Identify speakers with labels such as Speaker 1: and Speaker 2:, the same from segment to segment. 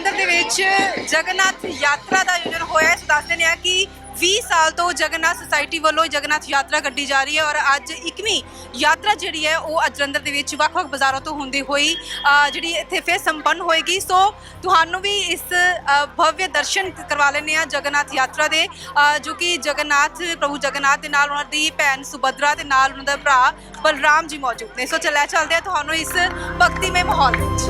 Speaker 1: ਜਲੰਧਰ ਦੇ ਵਿੱਚ ਜਗਨਨਾਥ ਯਾਤਰਾ ਦਾ ਆਯੋਜਨ ਹੋਇਆ ਹੈ। ਦੱਸ ਦਿੰਦੇ ਹਾਂ ਕਿ 20 ਸਾਲ ਤੋਂ ਜਗਨਨਾਥ ਸੁਸਾਇਟੀ ਵੱਲੋਂ ਜਗਨਨਾਥ ਯਾਤਰਾ ਕੱਢੀ ਜਾ ਰਹੀ ਹੈ ਔਰ ਅੱਜ 21ਵੀਂ ਯਾਤਰਾ ਜਿਹੜੀ ਹੈ ਉਹ ਅੱਜ ਜਲੰਧਰ ਦੇ ਵਿੱਚ ਵੱਖ-ਵੱਖ ਬਾਜ਼ਾਰਾਂ ਤੋਂ ਹੁੰਦੀ ਹੋਈ ਜਿਹੜੀ ਇੱਥੇ ਫਿਰ ਸੰਪੰਨ ਹੋਏਗੀ। ਸੋ ਤੁਹਾਨੂੰ ਵੀ ਇਸ ਭਵਯ ਦਰਸ਼ਨ ਕਰਵਾ ਲੈਂਦੇ ਹਾਂ ਜਗਨਨਾਥ ਯਾਤਰਾ ਦੇ, ਜੋ ਕਿ ਜਗਨਨਾਥ ਪ੍ਰਭੂ ਜਗਨਨਾਥ ਦੇ ਨਾਲ ਉਹਨਾਂ ਦੀ ਭੈਣ ਸੁਭਦਰਾ ਦੇ ਨਾਲ ਉਹਨਾਂ ਦਾ ਭਰਾ ਬਲਰਾਮ ਜੀ ਮੌਜੂਦ ਨੇ। ਸੋ ਚੱਲਦੇ ਹਾਂ ਤੁਹਾਨੂੰ ਇਸ ਭਗਤੀਮय ਮਾਹੌਲ ਵਿੱਚ।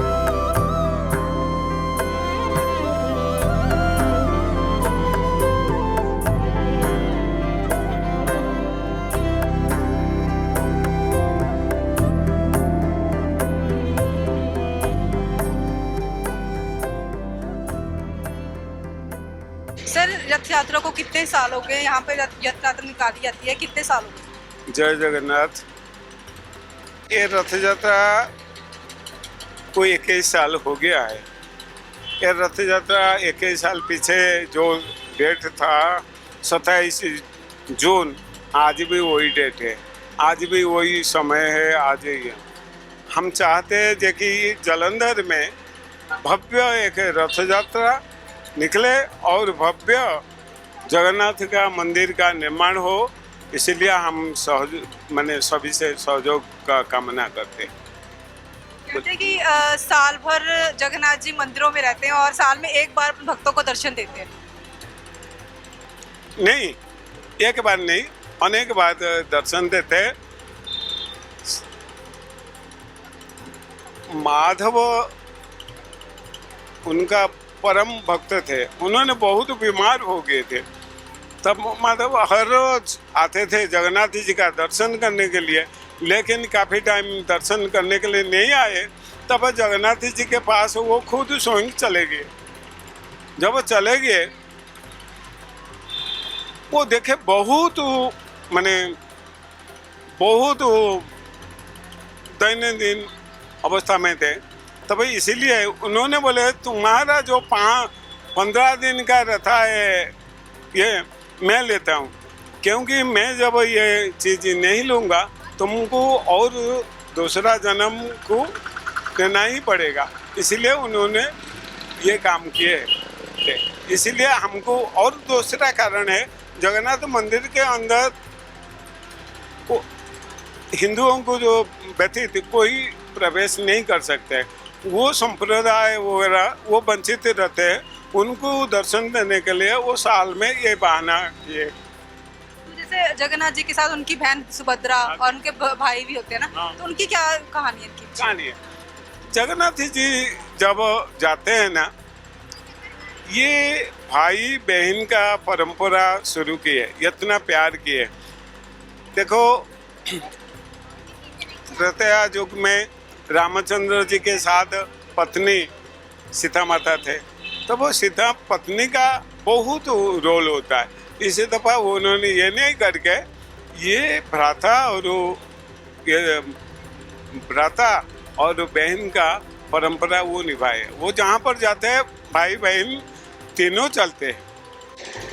Speaker 1: सर, रथ यात्रा को कितने साल हो गए? यहाँ पे रथ यात्रा निकाली जाती है, कितने साल हो गए?
Speaker 2: जय जगन्नाथ। ये रथ यात्रा को 21 साल हो गया है। ये रथ यात्रा 21 साल पीछे जो डेट था 27 जून, आज भी वही डेट है, आज भी वही समय है, आज ही हम चाहते हैं कि जलंधर में भव्य एक रथ यात्रा निकले और भव्य जगन्नाथ का मंदिर का निर्माण हो, इसलिए हम सभी से सहयोग का कामना करते हैं।
Speaker 1: कहते हैं कि साल भर जगन्नाथ जी मंदिरों में रहते हैं और साल में एक बार भक्तों को दर्शन देते हैं।
Speaker 2: नहीं, एक बार नहीं, अनेक बार दर्शन देते। माधव उनका परम भक्त थे, उन्होंने बहुत बीमार हो गए थे, तब माधव हर रोज आते थे जगन्नाथ जी का दर्शन करने के लिए, लेकिन काफ़ी टाइम दर्शन करने के लिए नहीं आए। तब जगन्नाथ जी के पास वो खुद स्वयं चले गए। जब वो चले गए वो देखे बहुत दैनंदिन अवस्था में थे। तब इसीलिए उन्होंने बोले तुम्हारा जो 15 दिन का रथा है ये मैं लेता हूँ, क्योंकि मैं जब ये चीज़ नहीं लूँगा तुमको और दूसरा जन्म को देना ही पड़ेगा। इसलिए उन्होंने ये काम किए थे। इसलिए हमको और दूसरा कारण है, जगन्नाथ मंदिर के अंदर हिंदुओं को जो व्यतीत कोई प्रवेश नहीं कर सकते, वो संप्रदाय वगैरह वो वंचित रहते हैं, उनको दर्शन देने के लिए वो साल में ये बहाना किए।
Speaker 1: तो जैसे जगन्नाथ जी के साथ उनकी बहन सुभद्रा और उनके भाई भी होते हैं ना, तो उनकी क्या कहानी है?
Speaker 2: कहानी है, जगन्नाथ जी जब जाते हैं ना, ये भाई बहन का परंपरा शुरू की है, इतना प्यार किए। देखो त्रेता युग में रामचंद्र जी के साथ पत्नी सीता माता थे, तो वो सीता पत्नी का बहुत रोल होता है। इसी दफ़ा उन्होंने ये नहीं करके ये भ्राता और बहन का परंपरा वो निभाए। वो जहाँ पर जाते हैं भाई बहन तीनों चलते हैं।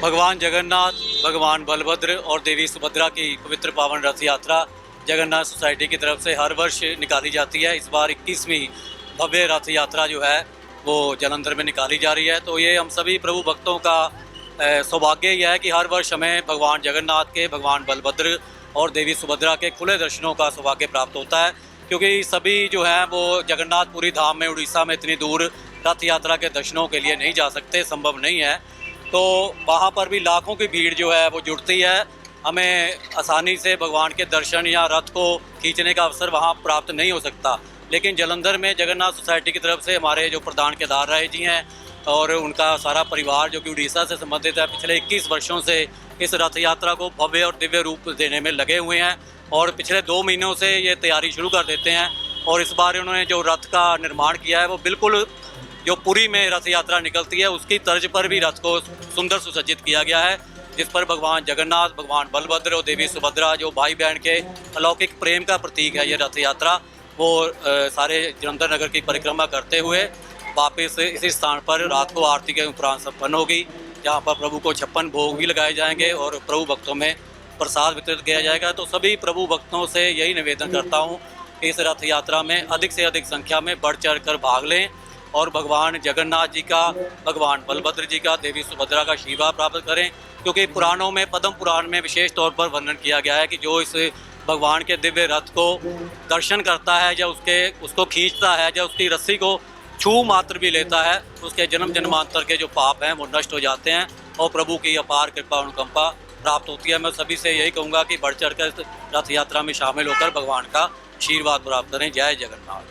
Speaker 3: भगवान जगन्नाथ, भगवान बलभद्र और देवी सुभद्रा की पवित्र पावन रथ यात्रा जगन्नाथ सोसाइटी की तरफ से हर वर्ष निकाली जाती है। इस बार 21वीं भव्य रथ यात्रा जो है वो जलंधर में निकाली जा रही है। तो ये हम सभी प्रभु भक्तों का सौभाग्य यह है कि हर वर्ष हमें भगवान जगन्नाथ के, भगवान बलभद्र और देवी सुभद्रा के खुले दर्शनों का सौभाग्य प्राप्त होता है, क्योंकि सभी जो हैं वो जगन्नाथपुरी धाम में उड़ीसा में इतनी दूर रथ यात्रा के दर्शनों के लिए नहीं जा सकते, संभव नहीं है। तो वहाँ पर भी लाखों की भीड़ जो है वो जुड़ती है। हमें आसानी से भगवान के दर्शन या रथ को खींचने का अवसर वहाँ प्राप्त नहीं हो सकता, लेकिन जलंधर में जगन्नाथ सोसाइटी की तरफ से हमारे जो प्रधान केदार राय जी हैं और उनका सारा परिवार जो कि उड़ीसा से संबंधित है, पिछले 21 वर्षों से इस रथ यात्रा को भव्य और दिव्य रूप देने में लगे हुए हैं और पिछले 2 महीनों से ये तैयारी शुरू कर देते हैं। और इस बार उन्होंने जो रथ का निर्माण किया है वो बिल्कुल जो पुरी में रथ यात्रा निकलती है उसकी तर्ज पर भी रथ को सुंदर सुसज्जित किया गया है, जिस पर भगवान जगन्नाथ, भगवान बलभद्र और देवी सुभद्रा जो भाई बहन के अलौकिक प्रेम का प्रतीक है ये रथ यात्रा, वो सारे जलंधर नगर की परिक्रमा करते हुए वापस इसी स्थान पर रात को आरती के उपरांत संपन्न होगी, जहाँ पर प्रभु को 56 भोग भी लगाए जाएंगे और प्रभु भक्तों में प्रसाद वितरित किया जाएगा। तो सभी प्रभु भक्तों से यही निवेदन करता हूँ, इस रथ यात्रा में अधिक से अधिक संख्या में बढ़ चढ़ कर भाग लें और भगवान जगन्नाथ जी का, भगवान बलभद्र जी का, देवी सुभद्रा का आशीर्वाद प्राप्त करें। क्योंकि पुराणों में, पद्म पुराण में विशेष तौर पर वर्णन किया गया है कि जो इस भगवान के दिव्य रथ को दर्शन करता है या उसको खींचता है या उसकी रस्सी को छू मात्र भी लेता है, उसके जन्म जन्मांतर के जो पाप हैं वो नष्ट हो जाते हैं और प्रभु की अपार कृपा अनुकंपा प्राप्त होती है। मैं सभी से यही कहूँगा कि बढ़ चढ़ कर रथ यात्रा में शामिल होकर भगवान का आशीर्वाद प्राप्त करें। जय जगन्नाथ।